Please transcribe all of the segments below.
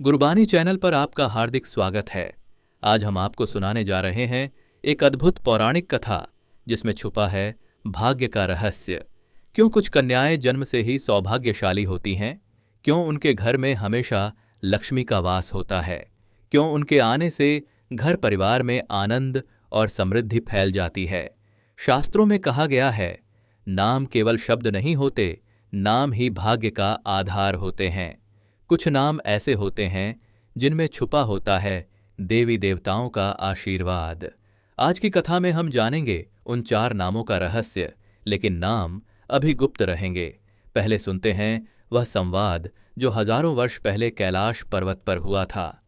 Gurbani channel पर आपका हार्दिक स्वागत है। आज हम आपको सुनाने जा रहे हैं एक अद्भुत पौराणिक कथा जिसमें छुपा है भाग्य का रहस्य। क्यों कुछ कन्याएं जन्म से ही सौभाग्यशाली होती हैं? क्यों उनके घर में हमेशा लक्ष्मी का वास होता है? क्यों उनके आने से घर परिवार में आनंद और समृद्धि फैल जाती है? शास्त्रों में कहा गया है, नाम केवल शब्द नहीं होते, नाम ही भाग्य का आधार होते हैं। कुछ नाम ऐसे होते हैं जिनमें छुपा होता है देवी देवताओं का आशीर्वाद। आज की कथा में हम जानेंगे उन 4 नामों का रहस्य, लेकिन नाम अभी गुप्त रहेंगे। पहले सुनते हैं वह संवाद जो हजारों वर्ष पहले कैलाश पर्वत पर हुआ था।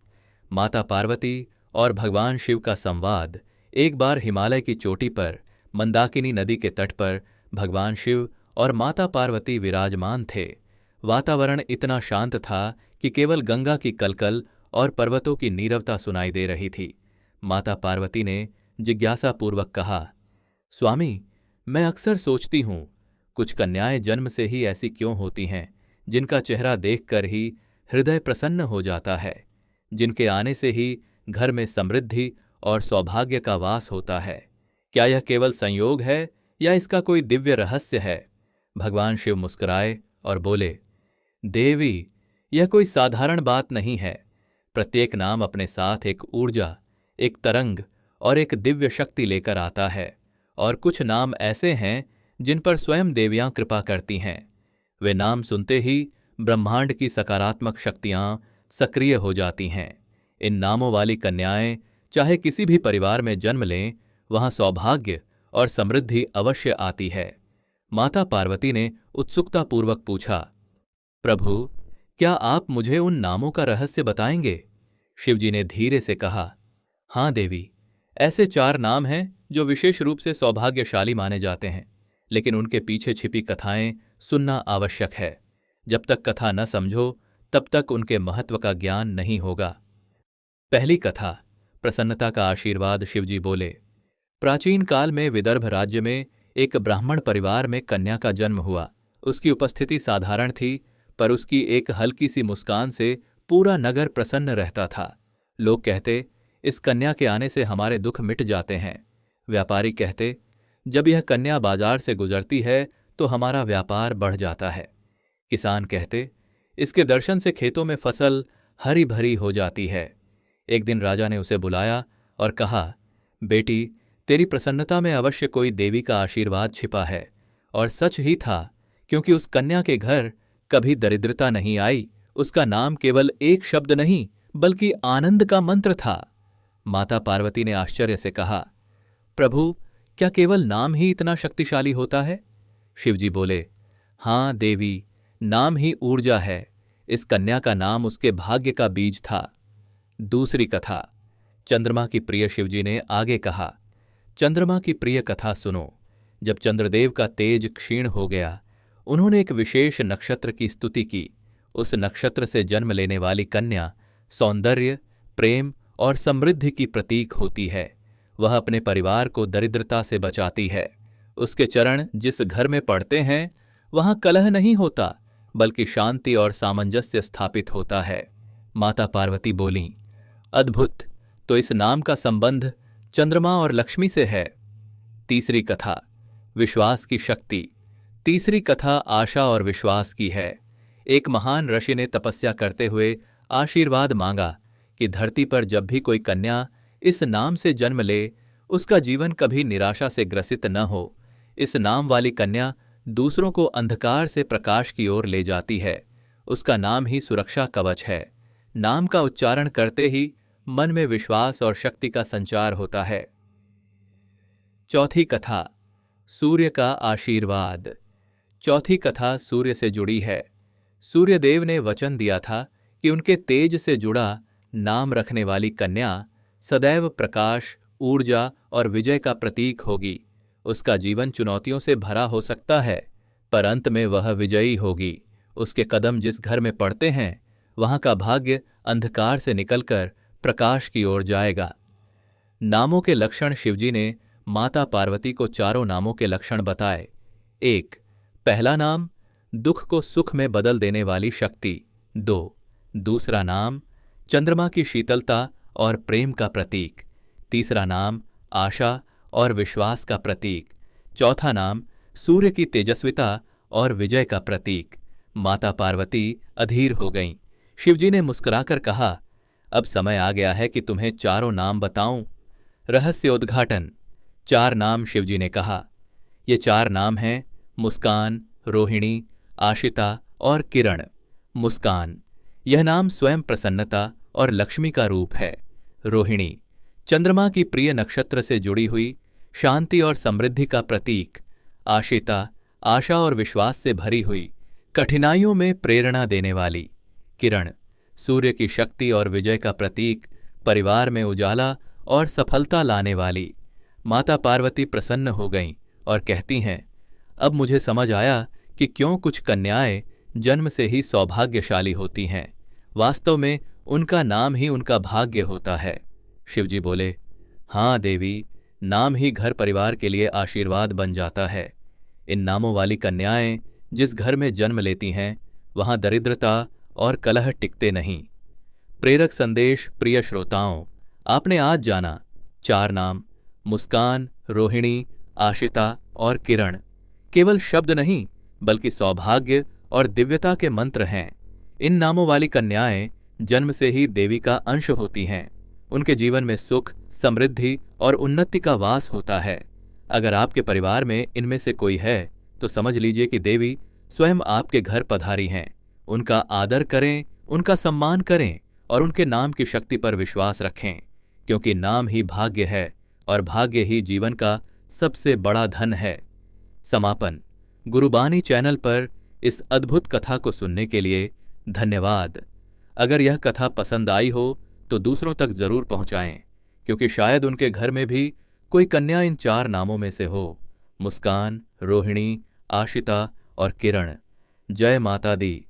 माता पार्वती और भगवान शिव का संवाद। एक बार हिमालय की चोटी पर मंदाकिनी नदी के तट पर भगवान शिव और माता पार्वती विराजमान थे। वातावरण इतना शांत था कि केवल गंगा की कलकल और पर्वतों की नीरवता सुनाई दे रही थी। माता पार्वती ने जिज्ञासापूर्वक कहा, स्वामी, मैं अक्सर सोचती हूं, कुछ कन्याएं जन्म से ही ऐसी क्यों होती हैं जिनका चेहरा देखकर ही हृदय प्रसन्न हो जाता है, जिनके आने से ही घर में समृद्धि और सौभाग्य का वास होता है। क्या यह केवल संयोग है या इसका कोई दिव्य रहस्य है? भगवान शिव मुस्कुराए और बोले, देवी, यह कोई साधारण बात नहीं है। प्रत्येक नाम अपने साथ एक ऊर्जा, एक तरंग और एक दिव्य शक्ति लेकर आता है। और कुछ नाम ऐसे हैं जिन पर स्वयं देवियां कृपा करती हैं। वे नाम सुनते ही ब्रह्मांड की सकारात्मक शक्तियां सक्रिय हो जाती हैं। इन नामों वाली कन्याएं चाहे किसी भी परिवार में जन्म लें, वहां सौभाग्य और समृद्धि अवश्य आती है। माता पार्वती ने उत्सुकतापूर्वक पूछा, प्रभु, क्या आप मुझे उन नामों का रहस्य बताएंगे? शिवजी ने धीरे से कहा, हाँ देवी, ऐसे 4 नाम हैं जो विशेष रूप से सौभाग्यशाली माने जाते हैं, लेकिन उनके पीछे छिपी कथाएं सुनना आवश्यक है। जब तक कथा न समझो तब तक उनके महत्व का ज्ञान नहीं होगा। पहली कथा, प्रसन्नता का आशीर्वाद। शिवजी बोले, प्राचीन काल में विदर्भ राज्य में एक ब्राह्मण परिवार में कन्या का जन्म हुआ। उसकी उपस्थिति साधारण थी, पर उसकी एक हल्की सी मुस्कान से पूरा नगर प्रसन्न रहता था। लोग कहते, इस कन्या के आने से हमारे दुख मिट जाते हैं। व्यापारी कहते, जब यह कन्या बाजार से गुजरती है तो हमारा व्यापार बढ़ जाता है। किसान कहते, इसके दर्शन से खेतों में फसल हरी भरी हो जाती है। एक दिन राजा ने उसे बुलाया और कहा, बेटी, तेरी प्रसन्नता में अवश्य कोई देवी का आशीर्वाद छिपा है। और सच ही था, क्योंकि उस कन्या के घर कभी दरिद्रता नहीं आई। उसका नाम केवल एक शब्द नहीं, बल्कि आनंद का मंत्र था। माता पार्वती ने आश्चर्य से कहा, प्रभु, क्या केवल नाम ही इतना शक्तिशाली होता है? शिवजी बोले, हाँ देवी, नाम ही ऊर्जा है। इस कन्या का नाम उसके भाग्य का बीज था। दूसरी कथा, चंद्रमा की प्रिय। शिवजी ने आगे कहा, चंद्रमा की प्रिय कथा सुनो। जब चंद्रदेव का तेज क्षीण हो गया, उन्होंने एक विशेष नक्षत्र की स्तुति की। उस नक्षत्र से जन्म लेने वाली कन्या सौंदर्य, प्रेम और समृद्धि की प्रतीक होती है। वह अपने परिवार को दरिद्रता से बचाती है। उसके चरण जिस घर में पड़ते हैं, वहां कलह नहीं होता, बल्कि शांति और सामंजस्य स्थापित होता है। माता पार्वती बोलीं, अद्भुत, तो इस नाम का संबंध चंद्रमा और लक्ष्मी से है। तीसरी कथा, विश्वास की शक्ति। तीसरी कथा आशा और विश्वास की है। एक महान ऋषि ने तपस्या करते हुए आशीर्वाद मांगा कि धरती पर जब भी कोई कन्या इस नाम से जन्म ले, उसका जीवन कभी निराशा से ग्रसित न हो। इस नाम वाली कन्या दूसरों को अंधकार से प्रकाश की ओर ले जाती है। उसका नाम ही सुरक्षा कवच है। नाम का उच्चारण करते ही मन में विश्वास और शक्ति का संचार होता है। चौथी कथा, सूर्य का आशीर्वाद। चौथी कथा सूर्य से जुड़ी है। सूर्यदेव ने वचन दिया था कि उनके तेज से जुड़ा नाम रखने वाली कन्या सदैव प्रकाश, ऊर्जा और विजय का प्रतीक होगी। उसका जीवन चुनौतियों से भरा हो सकता है, पर अंत में वह विजयी होगी। उसके कदम जिस घर में पड़ते हैं, वहां का भाग्य अंधकार से निकलकर प्रकाश की ओर जाएगा। नामों के लक्षण। शिवजी ने माता पार्वती को 4 नामों के लक्षण बताए। 1, पहला नाम, दुख को सुख में बदल देने वाली शक्ति। 2, दूसरा नाम, चंद्रमा की शीतलता और प्रेम का प्रतीक। तीसरा नाम आशा और विश्वास का प्रतीक। चौथा नाम सूर्य की तेजस्विता और विजय का प्रतीक। माता पार्वती अधीर हो गईं। शिवजी ने मुस्कुराकर कहा, अब समय आ गया है कि तुम्हें चारों नाम बताऊं। रहस्योद्घाटन। 4 नाम शिवजी ने कहा। ये 4 नाम हैं मुस्कान, रोहिणी, आशिता और किरण। मुस्कान, यह नाम स्वयं प्रसन्नता और लक्ष्मी का रूप है। रोहिणी, चंद्रमा की प्रिय नक्षत्र से जुड़ी हुई शांति और समृद्धि का प्रतीक। आशिता, आशा और विश्वास से भरी हुई, कठिनाइयों में प्रेरणा देने वाली। किरण, सूर्य की शक्ति और विजय का प्रतीक, परिवार में उजाला और सफलता लाने वाली। माता पार्वती प्रसन्न हो गईं और कहती हैं, अब मुझे समझ आया कि क्यों कुछ कन्याएं जन्म से ही सौभाग्यशाली होती हैं। वास्तव में उनका नाम ही उनका भाग्य होता है। शिवजी बोले, हाँ देवी, नाम ही घर परिवार के लिए आशीर्वाद बन जाता है। इन नामों वाली कन्याएं जिस घर में जन्म लेती हैं, वहां दरिद्रता और कलह टिकते नहीं। प्रेरक संदेश। प्रिय श्रोताओं, आपने आज जाना 4 नाम मुस्कान, रोहिणी, आशिता और किरण केवल शब्द नहीं बल्कि सौभाग्य और दिव्यता के मंत्र हैं। इन नामों वाली कन्याएं जन्म से ही देवी का अंश होती हैं। उनके जीवन में सुख, समृद्धि और उन्नति का वास होता है। अगर आपके परिवार में इनमें से कोई है तो समझ लीजिए कि देवी स्वयं आपके घर पधारी हैं। उनका आदर करें, उनका सम्मान करें और उनके नाम की शक्ति पर विश्वास रखें, क्योंकि नाम ही भाग्य है और भाग्य ही जीवन का सबसे बड़ा धन है। समापन। गुरुबानी चैनल पर इस अद्भुत कथा को सुनने के लिए धन्यवाद। अगर यह कथा पसंद आई हो तो दूसरों तक जरूर पहुंचाएं, क्योंकि शायद उनके घर में भी कोई कन्या इन 4 नामों में से हो। मुस्कान, रोहिणी, आशिता और किरण। जय माता दी।